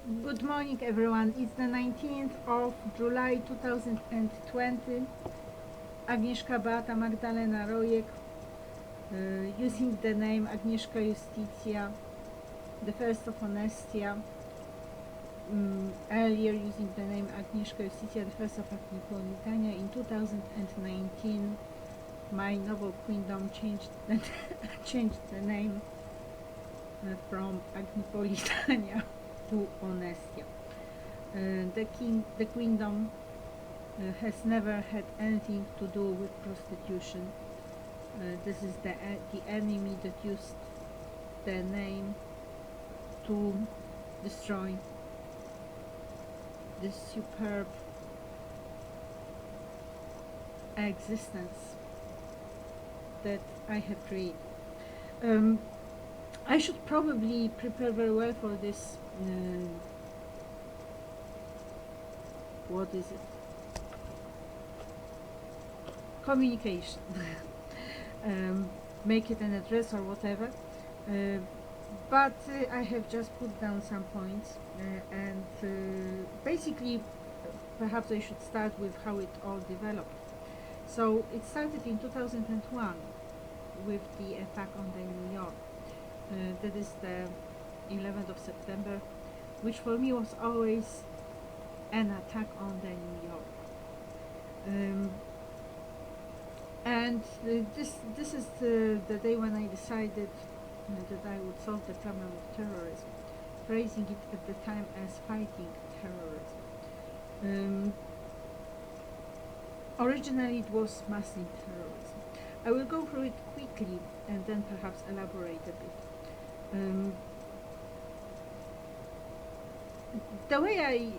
Good morning, everyone. It's the 19th of July 2020. Agnieszka Beata Magdalena Rojek, using the name Agnieszka Justitia, the first of Onestia, earlier using the name Agnieszka Justitia, the first of Agnipolitania. In 2019, my novel queendom changed the name from Agnipolitania to Onestia. The queendom has never had anything to do with prostitution. This is the enemy that used the name to destroy this superb existence that I have created. I should probably prepare very well for this. What is it? Communication. Make it an address or whatever. But I have just put down some points, and basically, perhaps I should start with how it all developed. So it started in 2001 with the attack on the New York. That is the 11th of September, which for me was always an attack on the New York. And this is the day when I decided that I would solve the problem of terrorism, phrasing it at the time as fighting terrorism. Originally it was massive terrorism. I will go through it quickly and then perhaps elaborate a bit. The way I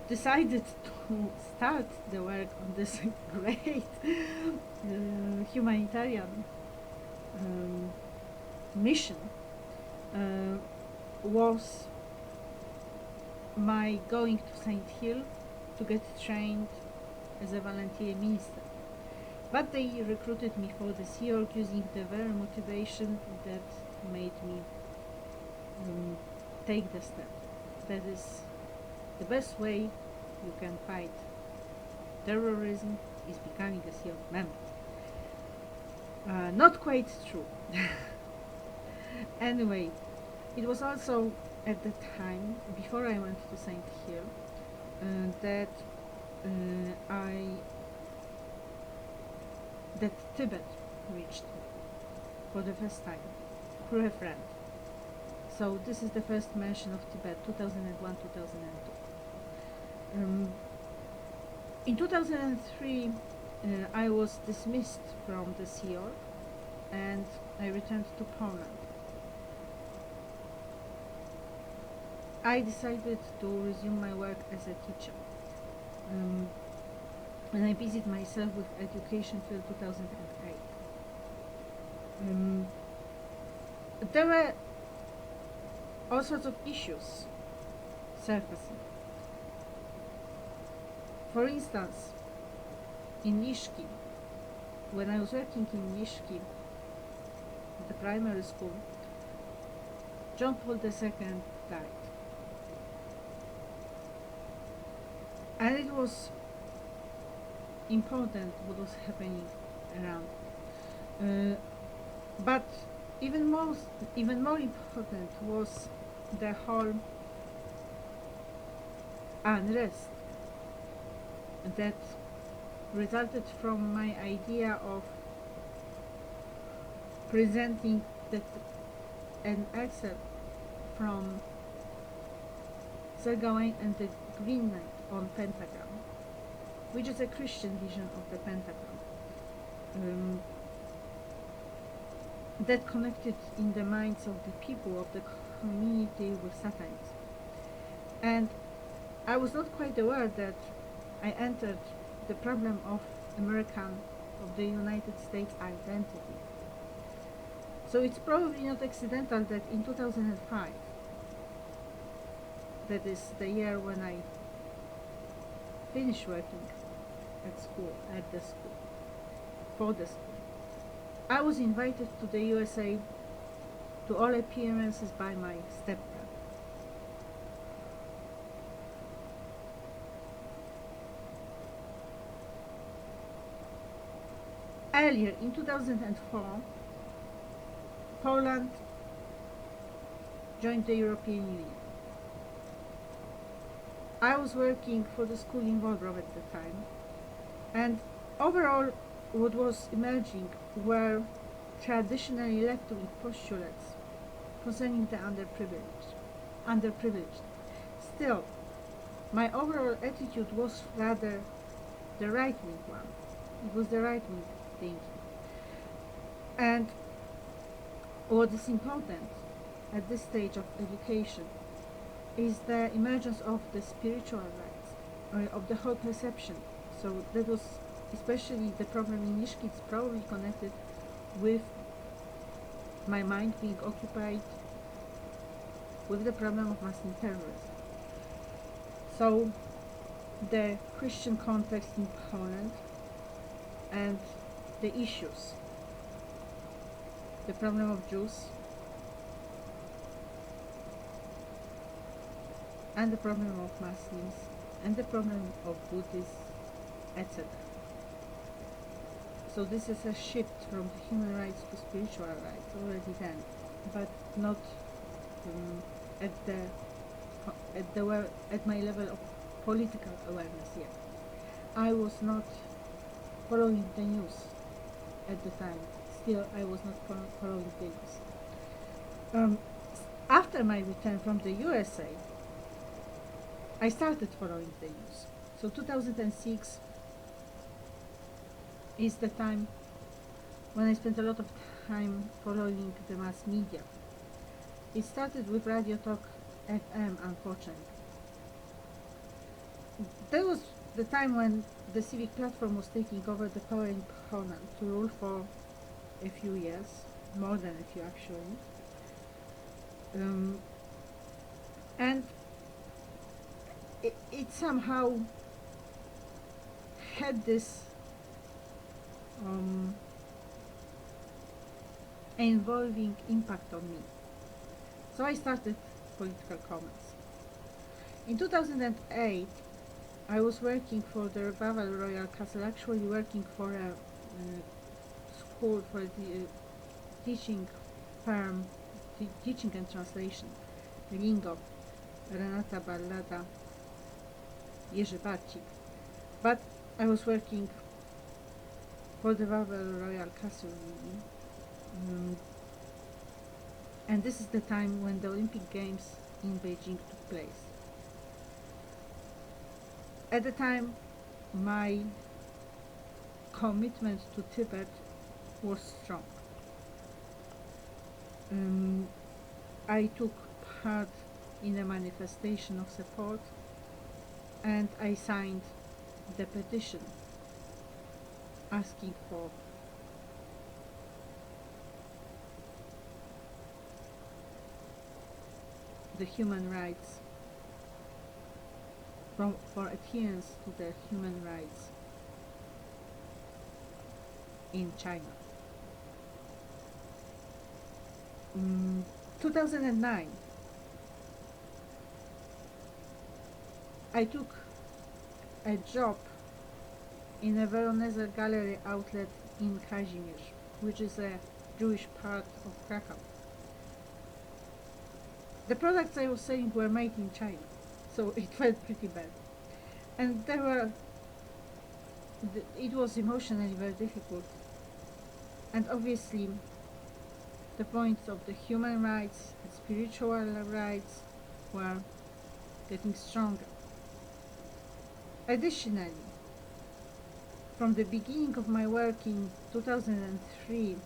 decided to start the work on this great humanitarian mission was my going to St. Hill to get trained as a volunteer minister. But they recruited me for the Sea Org using the very motivation that made me take the step. That is, the best way you can fight terrorism is becoming a Sea Org member. Not quite true. Anyway, it was also at the time, before I went to St. Hill, that Tibet reached me for the first time through a friend. So this is the first mention of Tibet, 2001-2002. In 2003, I was dismissed from the Sea Org and I returned to Poland. I decided to resume my work as a teacher. And I busied myself with education till 2008. There were all sorts of issues surfacing. For instance, in Lishki, when I was working in Lishki, the primary school, John Paul II died. And it was important what was happening around. But even more important was the whole unrest that resulted from my idea of presenting an excerpt from Sir Gawain and the Green Knight on Pentagram, which is a Christian vision of the pentagram that connected in the minds of the people of the community with Satanism. And I was not quite aware that I entered the problem of the United States identity. So it's probably not accidental that in 2005, that is the year when I finished working at the school, for the school, I was invited to the USA to all appearances by my stepbrother. earlier, in 2004, Poland joined the European Union. I was working for the school in Wrocław at the time, and overall what was emerging were traditionally left-wing postulates concerning the underprivileged. Still, my overall attitude was rather the right-wing one. It was the right-wing thinking. And what is important at this stage of education is the emergence of the spiritual rights, of the whole perception. So that was especially the problem in Nischkids, probably connected with my mind being occupied with the problem of Muslim terrorism. So the Christian context in Poland and the issues, the problem of Jews and the problem of Muslims and the problem of Buddhists, etc. So this is a shift from human rights to spiritual rights already then, but not at my level of political awareness yet. I was not following the news at the time. Still, I was not following the news. After my return from the USA, I started following the news. So 2006 is the time when I spent a lot of time following the mass media. It started with Radio Talk FM, unfortunately. That was the time when the civic platform was taking over the power in Poland to rule for a few years, more than a few actually. And it somehow had this involving impact on me. So I started political comments. In 2008, I was working for the Wawel Royal Castle, actually working for a school, for a teaching firm, teaching and translation, Lingo, Renata Ballada, Jerzy Barcik. But I was working for the Wawel Royal Castle, and this is the time when the Olympic Games in Beijing took place. At the time, my commitment to Tibet was strong. I took part in a manifestation of support, and I signed the petition asking for the human rights, for adherence to the human rights in China. 2009, I took a job in a Veronese gallery outlet in Kazimierz, which is a Jewish part of Krakow. The products I was selling were made in China, so it felt pretty bad. And it was emotionally very difficult. And obviously, the points of the human rights and spiritual rights were getting stronger. Additionally, from the beginning of my work in 2003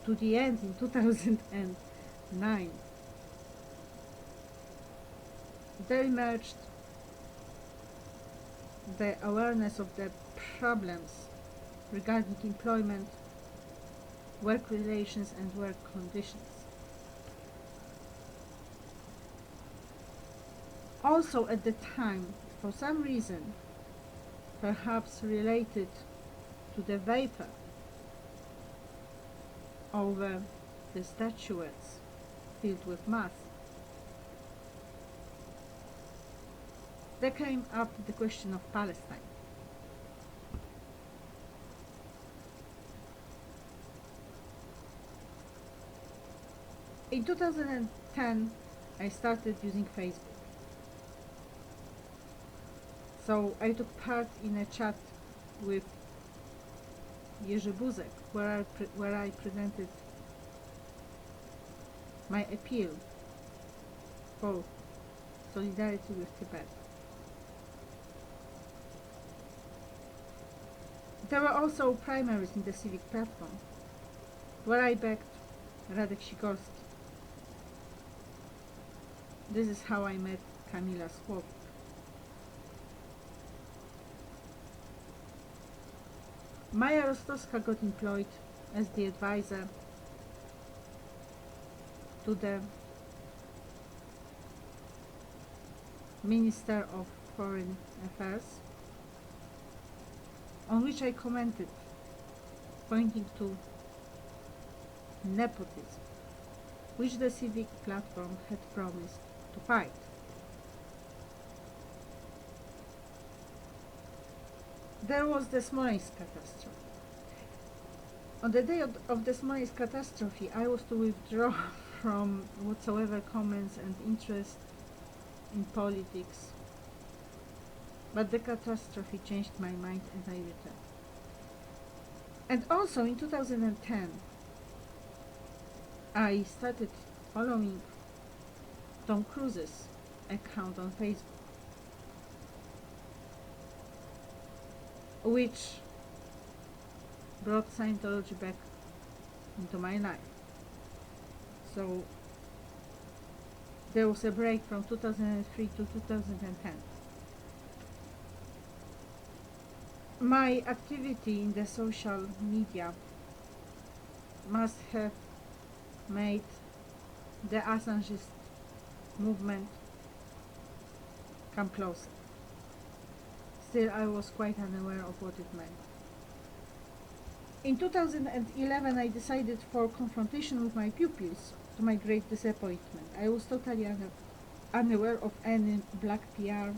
to the end in 2009, there emerged the awareness of the problems regarding employment, work relations and work conditions. Also at the time, for some reason, perhaps related to the vapor over the statuettes filled with mud, there came up the question of Palestine. In 2010, I started using Facebook. So I took part in a chat with Jerzy Buzek, where I presented my appeal for solidarity with Tibet. There were also primaries in the civic platform, where I backed Radek Sikorski. This is how I met Kamila Słowik. Maja Rostowska got employed as the advisor to the Minister of Foreign Affairs, on which I commented, pointing to nepotism, which the civic platform had promised to fight. There was the Smolensk catastrophe. On the day of the Smolensk catastrophe, I was to withdraw from whatsoever comments and interest in politics, but the catastrophe changed my mind and I returned. And also in 2010, I started following Tom Cruise's account on Facebook, which brought Scientology back into my life. So there was a break from 2003 to 2010. My activity in the social media must have made the Assangeist movement come closer. Still, I was quite unaware of what it meant. In 2011, I decided for confrontation with my pupils, to my great disappointment. I was totally unaware of any black PR,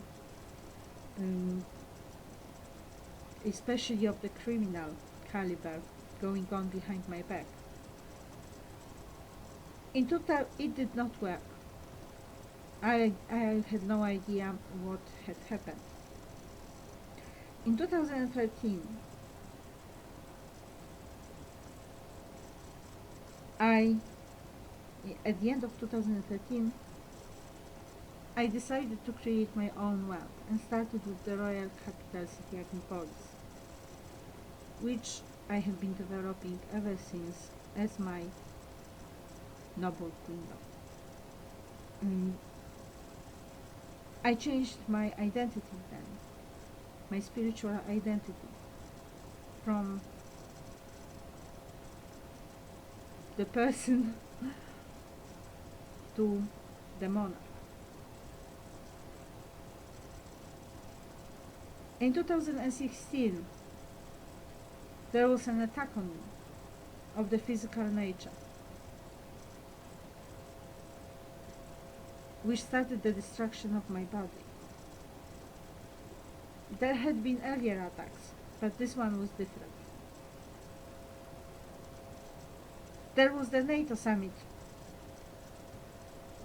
especially of the criminal caliber going on behind my back. In 2000, it did not work. I had no idea what had happened. In 2013, at the end of 2013, I decided to create my own wealth and started with the Royal Capital City Agnipolis, which I have been developing ever since as my noble kingdom. I changed my identity then, my spiritual identity, from the person to the monarch. In 2016, there was an attack on me of the physical nature, which started the destruction of my body. There had been earlier attacks, but this one was different. There was the NATO summit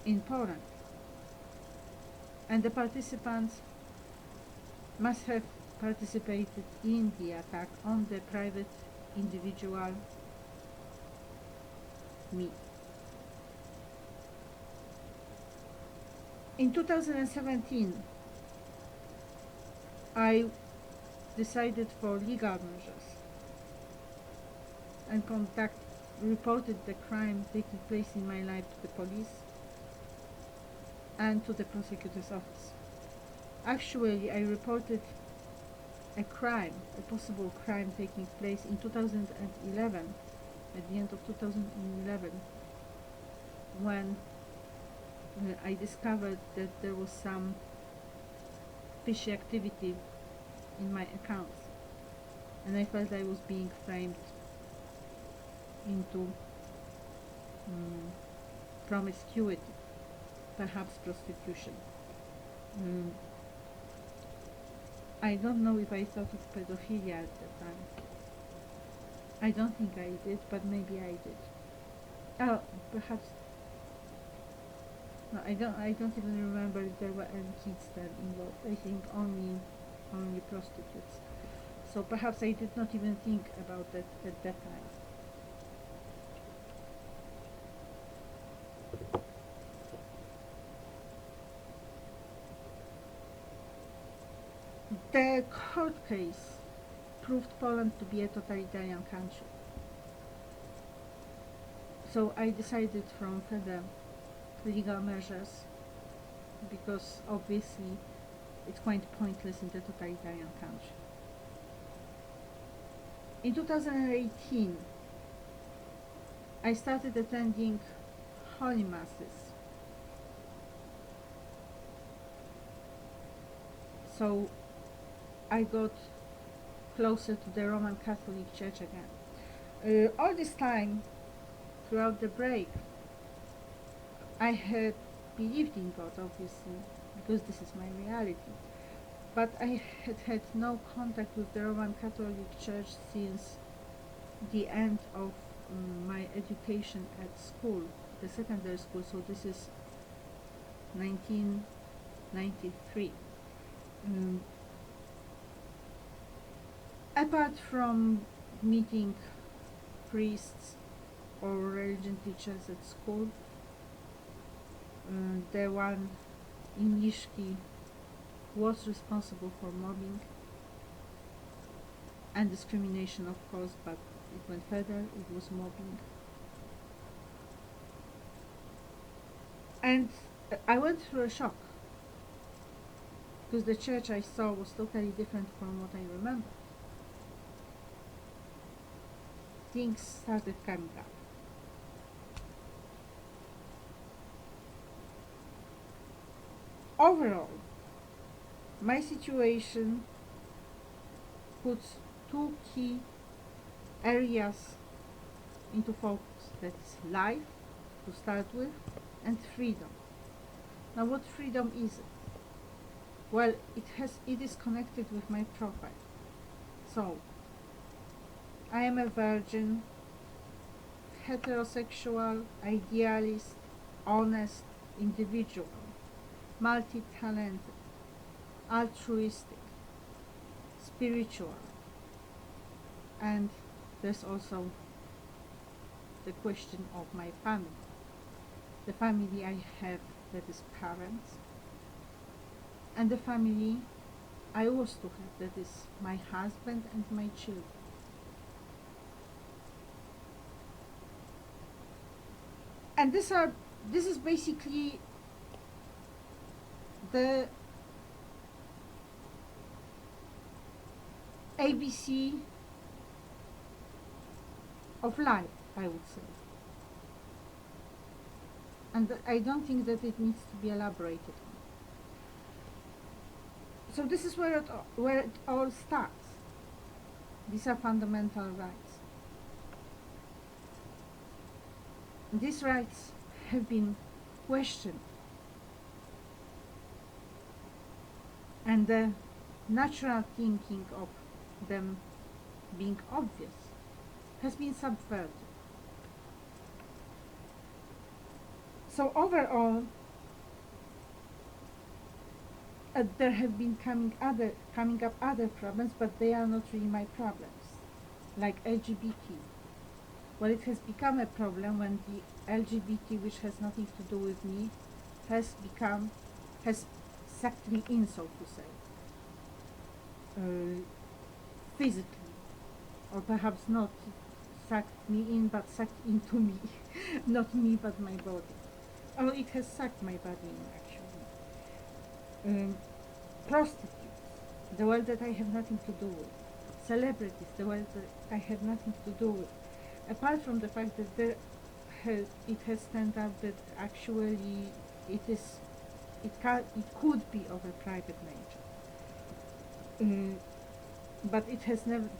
in Poland, and the participants must have participated in the attack on the private individual me. In 2017, I decided for legal measures and reported the crime taking place in my life to the police and to the prosecutor's office. Actually, I reported a crime, a possible crime taking place in 2011, at the end of 2011, when I discovered that there was some fishy activity in my accounts, and I felt I was being framed into promiscuity, perhaps prostitution. I don't know if I thought of pedophilia at the time. I don't think I did, but maybe I did. Oh, perhaps No, I don't even remember if there were any kids then involved. I think only prostitutes. So perhaps I did not even think about that at that time. The court case proved Poland to be a totalitarian country. So I decided from further legal measures, because obviously it's quite pointless in the totalitarian country. In 2018, I started attending Holy Masses. So I got closer to the Roman Catholic Church again. All this time, throughout the break, I had believed in God, obviously, because this is my reality. But I had had no contact with the Roman Catholic Church since the end of my education at school, the secondary school, so this is 1993. Apart from meeting priests or religion teachers at school, the one in Lishki was responsible for mobbing and discrimination, of course, but it went further, it was mobbing. And I went through a shock, because the church I saw was totally different from what I remember. Things started coming up. Overall, my situation puts two key areas into focus. That's life, to start with, and freedom. Now, what freedom is it? Well, it is connected with my profile. So, I am a virgin, heterosexual, idealist, honest individual, multi-talented, altruistic, spiritual, and there's also the question of my family. The family I have, that is parents, and the family I was to have, that is my husband and my children. And this is basically the ABC of life, I would say. And I don't think that it needs to be elaborated on. So this is where it all starts. These are fundamental rights. These rights have been questioned, and the natural thinking of them being obvious has been subverted. So overall, there have been coming up other problems, but they are not really my problems, like LGBT. Well, it has become a problem when the LGBT, which has nothing to do with me, has sucked me in, so to say, physically, or perhaps not sucked me in, but sucked into me, not me, but my body. Oh, it has sucked my body in, actually. Prostitutes, the world that I have nothing to do with. Celebrities, the world that I have nothing to do with. Apart from the fact that it has turned out that actually it could be of a private nature, but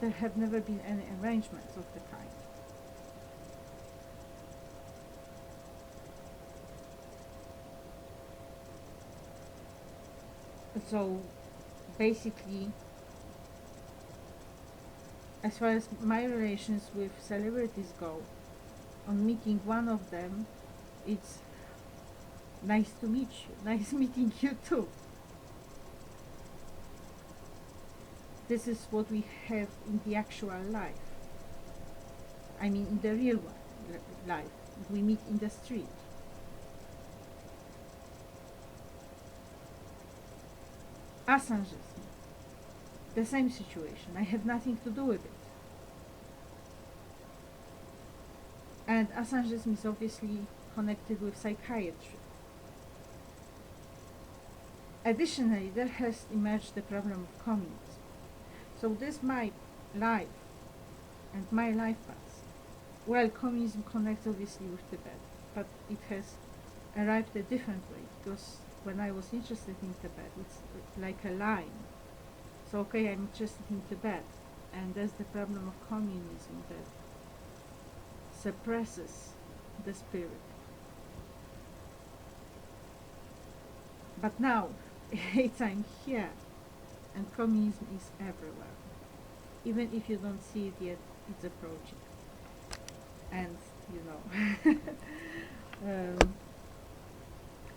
there have never been any arrangements of the kind. So basically, as far as my relations with celebrities go, on meeting one of them, it's Nice to meet you. Nice meeting you too. This is what we have in the actual life. I mean, in the real one, life. We meet in the street. Assangeism, the same situation. I have nothing to do with it. And Assangeism is obviously connected with psychiatry. Additionally, there has emerged the problem of communism. So this my life and my life path. Well, communism connects obviously with Tibet, but it has arrived a different way, because when I was interested in Tibet, it's like a line. So okay, I'm interested in Tibet, and there's the problem of communism that suppresses the spirit. But now, I'm here, and communism is everywhere. Even if you don't see it yet, it's approaching. And,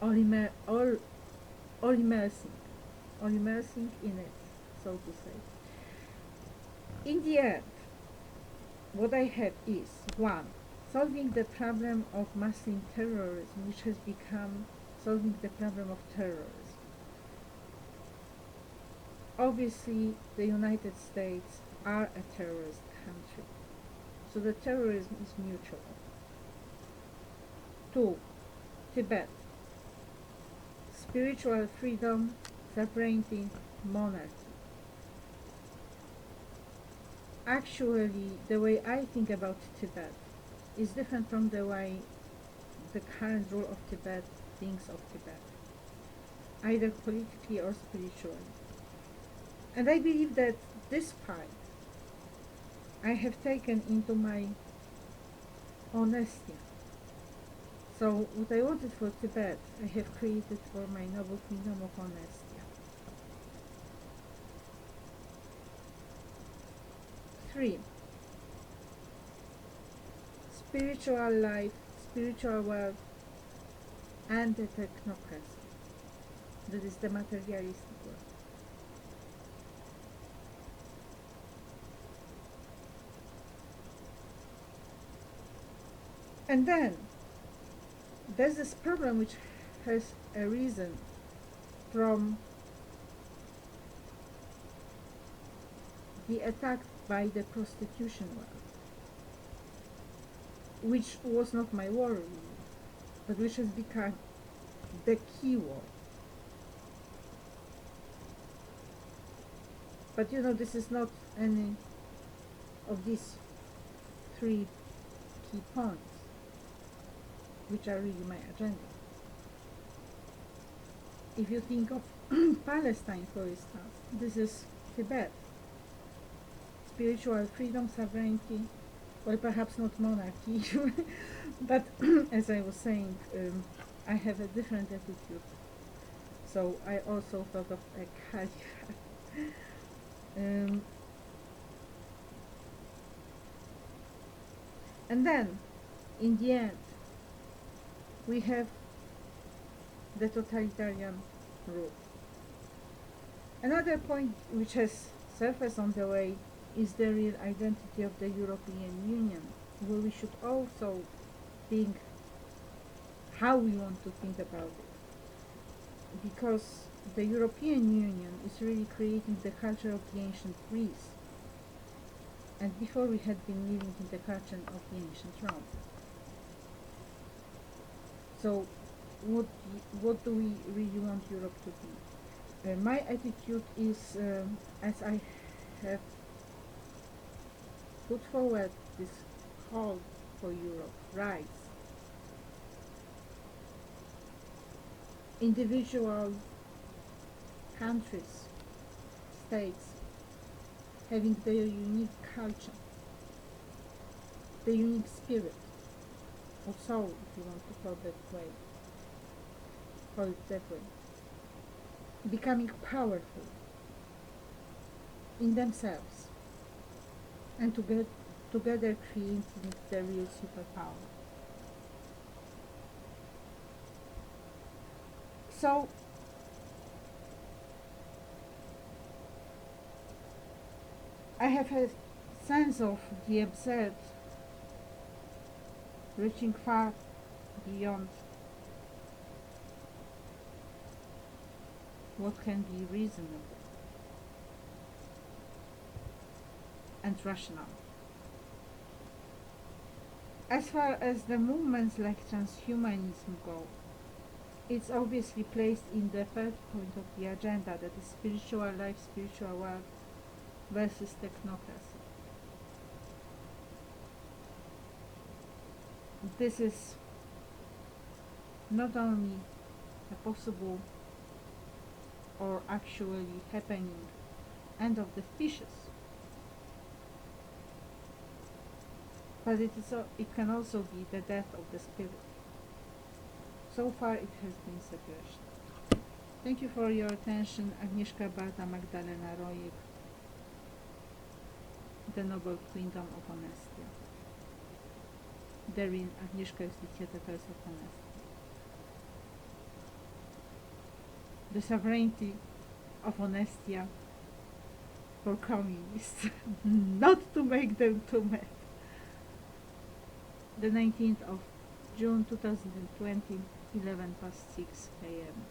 all immersing in it, so to say. In the end, what I have is, one, solving the problem of Muslim terrorism, which has become solving the problem of terrorism. Obviously, the United States are a terrorist country, so the terrorism is mutual. Two, Tibet. Spiritual freedom, sovereignty, monarchy. Actually, the way I think about Tibet is different from the way the current rule of Tibet thinks of Tibet, either politically or spiritually. And I believe that this part I have taken into my honesty. So what I wanted for Tibet, I have created for my noble kingdom of honesty. 3. Spiritual life, spiritual wealth, and the technocracy. That is the materialistic world. And then there's this problem which has arisen from the attack by the prostitution world, which was not my worry, but which has become the key word. But this is not any of these 3 key points, which are really my agenda. If you think of Palestine, for instance, this is Tibet. Spiritual freedom, sovereignty, well, perhaps not monarchy, but as I was saying, I have a different attitude. So I also thought of a caliphate. And then, in the end, we have the totalitarian rule. Another point which has surfaced on the way is the real identity of the European Union, where we should also think how we want to think about it. Because the European Union is really creating the culture of the ancient Greece, and before we had been living in the culture of the ancient Rome. So what do we really want Europe to be? My attitude is, as I have put forward this call for Europe, rights, individual countries, states, having their unique culture, the unique spirit, or soul, if you want to call it that way, becoming powerful in themselves, and together creating the real superpower. So I have a sense of the absurd reaching far beyond what can be reasonable and rational. As far as the movements like transhumanism go, it's obviously placed in the third point of the agenda, that is spiritual life, spiritual world versus technocracy. This is not only a possible or actually happening end of the species, but it can also be the death of the spirit. So far it has been separation. Thank you for your attention. Agnieszka Barta, Magdalena Rojek, The Noble Kingdom of Honestia. Therein Agnieszka is the theatres of honesty. The sovereignty of Honestia for communists, not to make them too mad. The 19th of June 2020, 11 past 6 a.m.